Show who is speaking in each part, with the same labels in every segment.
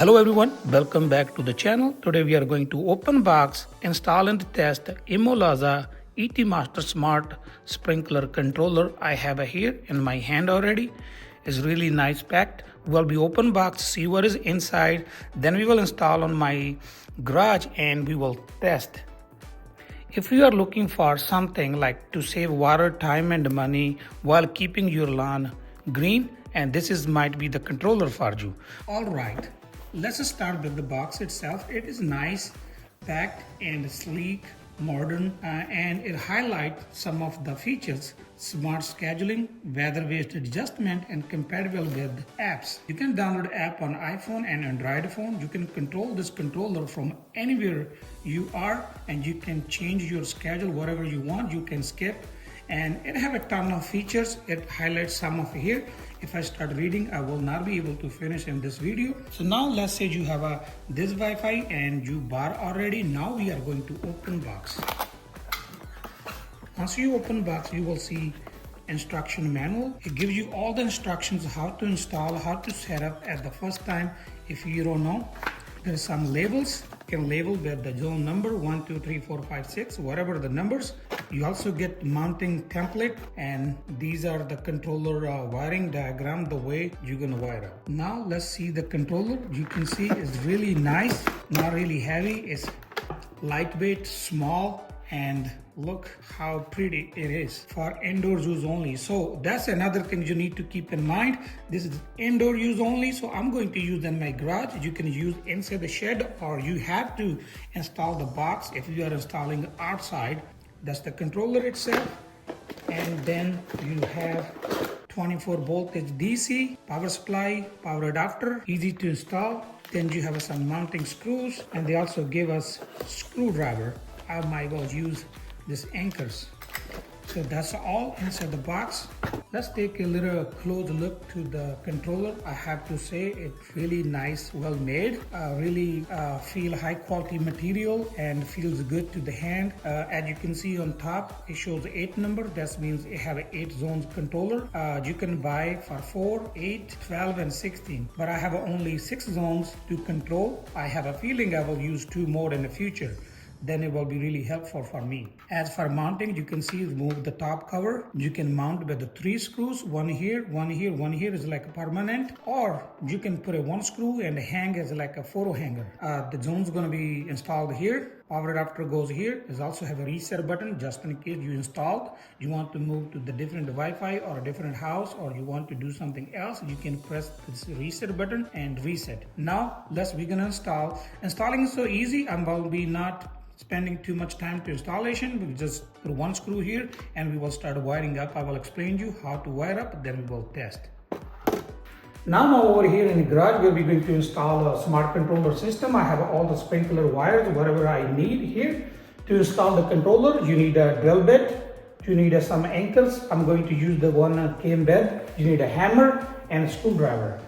Speaker 1: Hello everyone, welcome back to the channel. Today we are going to open box, install and test ImoLaza ET Master Smart Sprinkler Controller. I have it here in my hand already. It's really nice packed. We'll be open box, see what is inside. Then we will install on my garage and we will test. If you are looking for something like to save water, time and money while keeping your lawn green, and this is might be the controller for you. All right, let's start with the box itself. It is nice, packed and sleek, modern, and it highlights some of the features: smart scheduling, weather-based adjustment, and compatible with apps. You can download app on iPhone and Android phone. You can control this controller from anywhere you are, and you can change your schedule whatever you want. You can skip, and it have a ton of features. It highlights some of here. If I start reading, I will not be able to finish in this video. So now let's say you have this Wi-Fi and you bought already. Now we are going to open box. Once you open box, you will see instruction manual. It gives you all the instructions how to install, how to set up at the first time. If you don't know, there's some labels. You can label with the zone number 1, 2, 3, 4, 5, 6, whatever the numbers. You also get mounting template, and these are the controller wiring diagram, the way you're gonna wire up. Now let's see the controller. You can see it's really nice, not really heavy. It's lightweight, small, and look how pretty it is for indoor use only. So that's another thing you need to keep in mind. This is indoor use only, so I'm going to use in my garage. You can use inside the shed, or you have to install the box if you are installing outside. That's the controller itself, and then you have 24 voltage DC power supply, power adapter, easy to install. Then you have some mounting screws, and they also give us screwdriver. I might well use these anchors. So that's all inside the box. Let's take a little close look to the controller. I have to say it's really nice, well made. Really feel high quality material and feels good to the hand. As you can see on top, it shows 8 number. That means it have an 8 zones controller. You can buy for 4, 8, 12 and 16. But I have only 6 zones to control. I have a feeling I will use 2 more in the future. Then it will be really helpful for me. As for mounting, you can see remove the top cover. You can mount with the 3 screws, one here, one here, one here is like a permanent, or you can put a 1 screw and hang as like a photo hanger. The zone's gonna be installed here. Power adapter goes here. There's also have a reset button just in case you installed. You want to move to the different Wi-Fi or a different house, or you want to do something else, you can press this reset button and reset. Now we're gonna install. Installing is so easy. I will be not spending too much time to installation. We just put 1 screw here and we will start wiring up. I will explain you how to wire up, then we will test. Now I'm over here in the garage where we're going to install a smart controller system. I have all the sprinkler wires, whatever I need here. To install the controller, you need a drill bit, you need some anchors. I'm going to use the one came bed. You need a hammer and a screwdriver.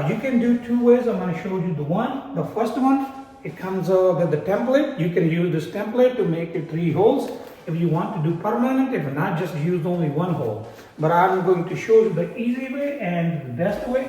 Speaker 1: You can do 2 ways. I'm going to show you the one. The first one, it comes with the template. You can use this template to make it 3 holes. If you want to do permanent, if not, just use only 1 hole. But I'm going to show you the easy way and the best way.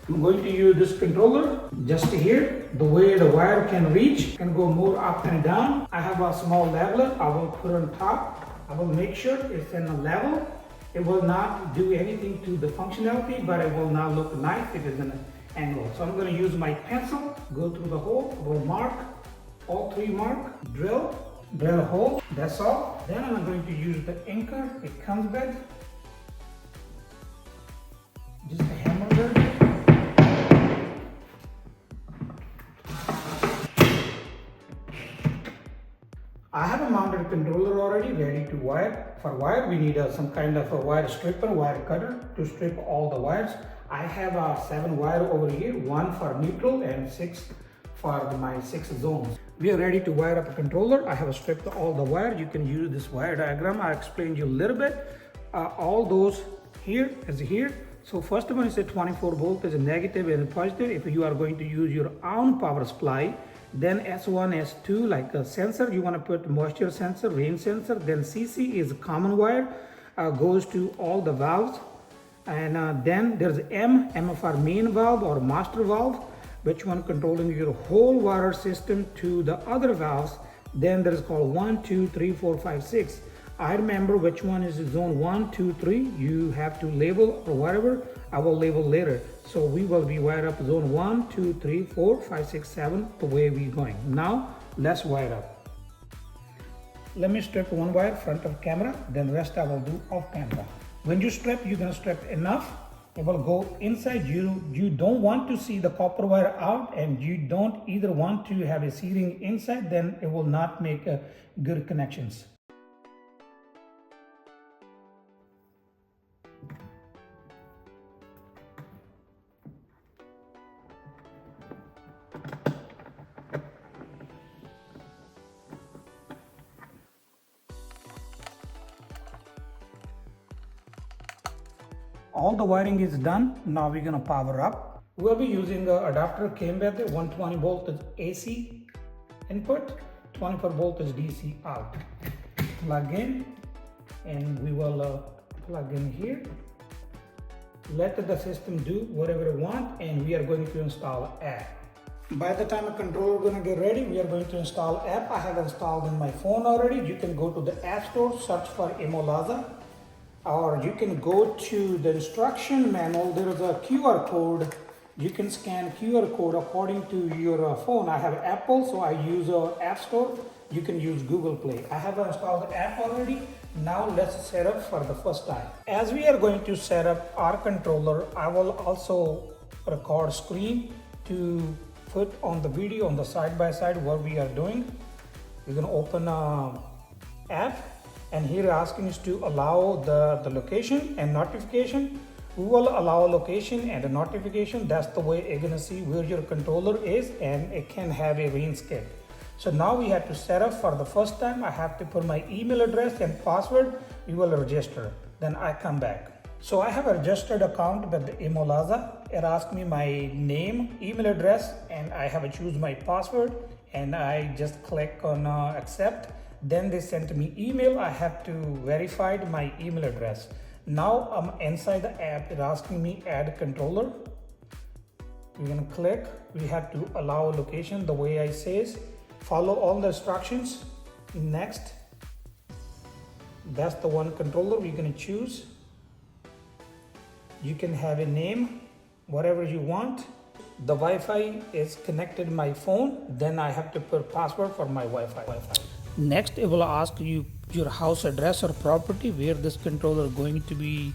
Speaker 1: I'm going to use this controller just here. The way the wire can reach, can go more up and down. I have a small leveler. I will put on top. I will make sure it's in a level. It will not do anything to the functionality, but it will not look nice if it's in an angle. So I'm going to use my pencil, go through the hole, will mark, all 3 mark, drill a hole, that's all. Then I'm going to use the anchor it comes with. Just a hammer there. I have a mounted controller already ready to wire. For wire, we need some kind of a wire stripper, wire cutter to strip all the wires. I have 7 wire over here, 1 for neutral and 6 for my 6 zones. We are ready to wire up a controller. I have stripped all the wire. You can use this wire diagram. I explained you a little bit. All those here is here. So first one is a 24 volt is a negative and a positive. If you are going to use your own power supply, then S1, S2 like a sensor. You want to put moisture sensor, rain sensor. Then CC is a common wire, goes to all the valves. And then there's M for main valve or master valve. which one controlling your whole water system to the other valves, then there is called 1, 2, 3, 4, 5, 6. I remember which one is zone 1, 2, 3. You have to label or whatever. I will label later. So we will be wire up zone 1, 2, 3, 4, 5, 6, 7, the way we're going. Now let's wire up. Let me strip one wire front of camera, then rest I will do off camera. When you strip, you're gonna strip enough. It will go inside. You don't want to see the copper wire out, and you don't either want to have a sealing inside, then it will not make good connections. All the wiring is done. Now we're gonna power up. We'll be using the adapter came with it. 120 volt is AC input, 24 volt is DC out. Plug in, and we will plug in here. Let the system do whatever it wants, and we are going to install app. By the time a controller is gonna get ready, we are going to install app. I have installed in my phone already. You can go to the app store, search for ImoLaza, or you can go to the instruction manual. There is a QR code. You can scan QR code according to your phone. I have Apple, so I use App Store. You can use Google Play. I have installed the app already. Now let's set up for the first time. As we are going to set up our controller, I will also record screen to put on the video on the side by side what we are doing. We're gonna open app, and here asking us to allow the location and notification. We will allow location and a notification. That's the way you're gonna see where your controller is, and it can have a range skip. So now we have to set up for the first time. I have to put my email address and password. We will register. Then I come back. So I have a registered account with the ImoLaza. It asks me my name, email address, and I have to choose my password, and I just click on accept. Then they sent me email. I have to verify my email address. Now I'm inside the app. It's asking me add controller. We're gonna click. We have to allow location the way I says. Follow all the instructions. Next. That's the one controller we're gonna choose. You can have a name, whatever you want. The Wi-Fi is connected to my phone. Then I have to put password for my Wi-Fi. Next, it will ask you your house address or property where this controller is going to be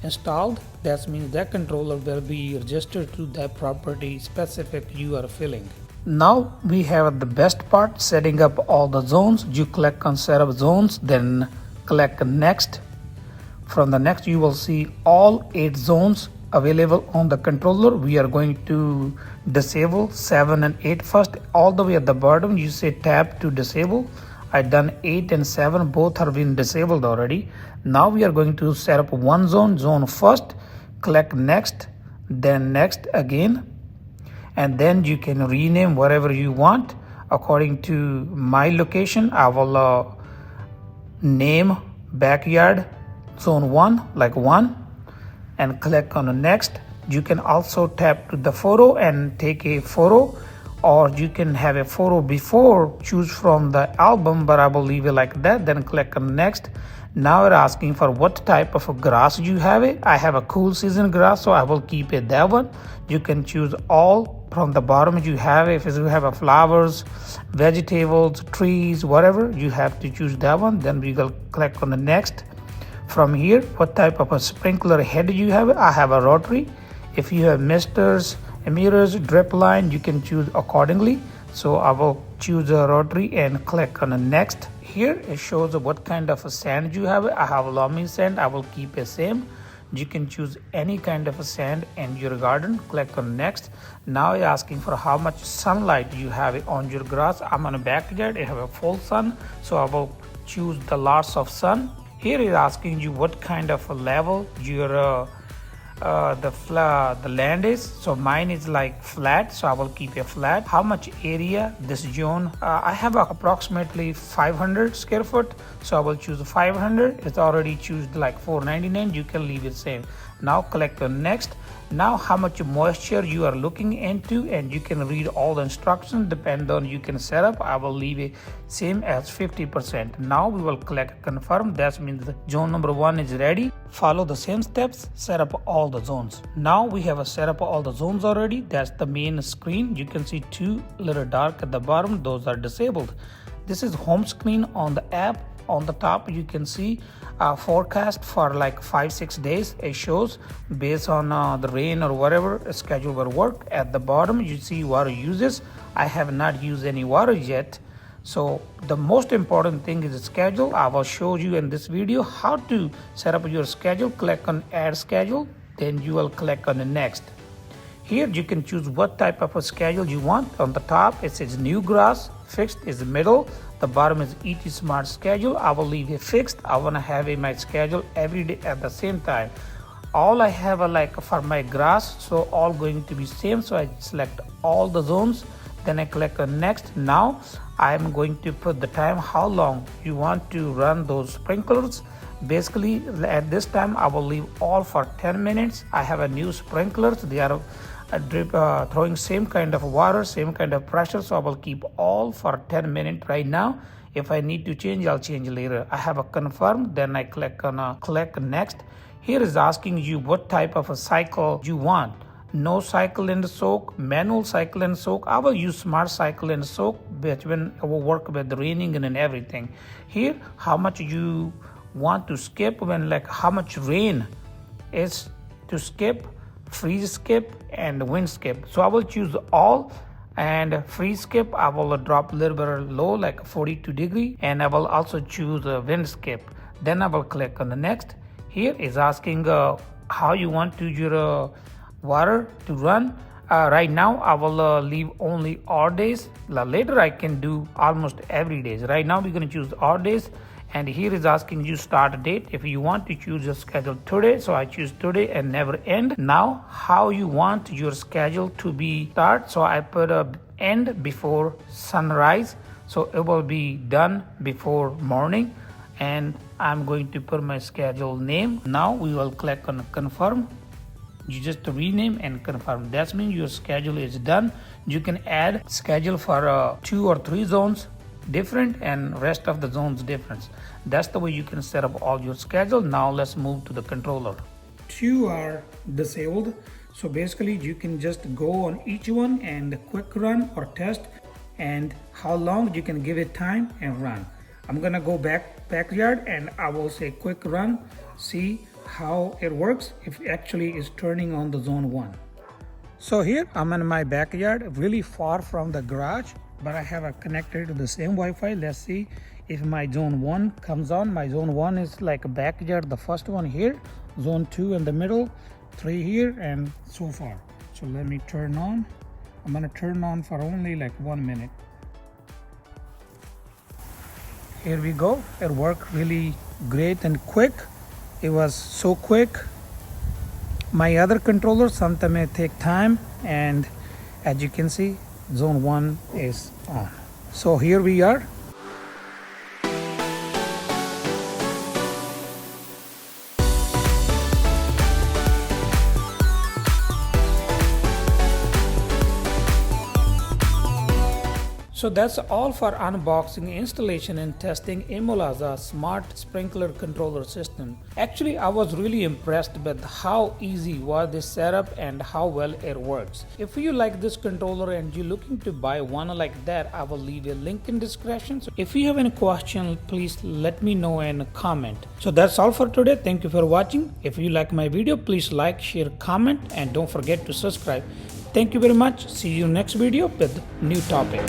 Speaker 1: installed. That means that controller will be registered to that property specific you are filling. Now we have the best part, setting up all the zones. You click on set up zones, then click next. From the next, you will see all 8 zones available on the controller. We are going to disable 7 and 8 first. All the way at the bottom, you say tab to disable. I done 8 and 7, both have been disabled already. Now we are going to set up one zone first. Click next, then next again, and then you can rename whatever you want according to my location. I will name backyard zone 1 like 1, and click on the next. You can also tap to the photo and take a photo, or you can have a photo before, choose from the album, but I will leave it like that. Then click on next. Now we're asking for what type of a grass you have it. I have a cool season grass, so I will keep it that one. You can choose all from the bottom. You have, if you have a flowers, vegetables, trees, whatever, you have to choose that one. Then we will click on the next. From here, what type of a sprinkler head you have? I have a rotary. If you have misters, emitters, drip line, you can choose accordingly. So I will choose a rotary and click on the next. Here it shows what kind of a sand you have. I have loamy sand. I will keep it same. You can choose any kind of a sand in your garden. Click on next. Now you're asking for how much sunlight you have on your grass. I'm on a backyard. I have a full sun, so I will choose the lots of sun. Here is asking you what kind of a level your the land is. So mine is like flat, so I will keep it flat. How much area this zone? I have approximately 500 square foot, so I will choose 500. It's already choose like 499. You can leave it same. Now click on next. Now how much moisture you are looking into, and you can read all the instructions depend on you can set up. I will leave it same as 50%. Now we will click confirm. That means the zone number 1 is ready. Follow the same steps, set up all the zones. Now we have set up all the zones already. That's the main screen. You can see 2 little dark at the bottom, those are disabled. This is home screen on the app. On the top you can see forecast for like 5-6 days. It shows based on the rain or whatever schedule will work. At the bottom you see water uses. I have not used any water yet. So the most important thing is the schedule. I will show you in this video how to set up your schedule. Click on add schedule, then you will click on the next. Here you can choose what type of a schedule you want. On the top it says new grass, fixed is the middle, the bottom is ET Smart schedule. I will leave it fixed. I want to have in my schedule every day at the same time. All I have like for my grass, so all going to be same. So I select all the zones, then I click on next. Now I am going to put the time, how long you want to run those sprinklers. Basically at this time I will leave all for 10 minutes. I have a new sprinklers. They are throwing same kind of water, same kind of pressure, so I will keep all for 10 minutes right now. If I need to change, I'll change later. I have a confirm, then I click on click next. Here is asking you what type of a cycle you want. No cycle and soak, manual cycle and soak. I will use smart cycle and soak, but when I will work with the raining and everything. Here how much you want to skip, when like how much rain is to skip, freeze skip and wind skip. So I will choose all, and freeze skip I will drop a little bit low like 42 degree, and I will also choose a wind skip. Then I will click on the next. Here is asking how you want to your water to run. Right now I will leave only odd days. Later I can do almost every days. Right now we're going to choose odd days. And here is asking you start date. If you want to choose your schedule today, so I choose today and never end. Now how you want your schedule to be start, so I put a end before sunrise, so it will be done before morning. And I'm going to put my schedule name. Now we will click on confirm. You just rename and confirm. That means your schedule is done. You can add schedule for 2 or 3 zones different and rest of the zones different. That's the way you can set up all your schedule. Now let's move to the controller. 2 are disabled, so basically you can just go on each one and quick run or test, and how long you can give it time and run. I'm gonna go backyard and I will say quick run, see how it works, if actually is turning on the zone 1. So here I'm in my backyard, really far from the garage, but I have a connector to the same Wi-Fi. Let's see if my zone 1 comes on. My zone 1 is like a backyard, the first one here, zone 2 in the middle, 3 here, and so far. So let me turn on. I'm gonna turn on for only like 1 minute. Here we go. It worked really great and quick. It was so quick. My other controller sometimes may take time, and as you can see, zone 1 is on. So here we are. So that's all for unboxing, installation and testing ImoLaza smart sprinkler controller system. Actually, I was really impressed with how easy was this setup and how well it works. If you like this controller and you're looking to buy one like that, I will leave a link in description. So if you have any question, please let me know in a comment. So that's all for today. Thank you for watching. If you like my video, please like, share, comment, and don't forget to subscribe. Thank you very much. See you next video with new topic.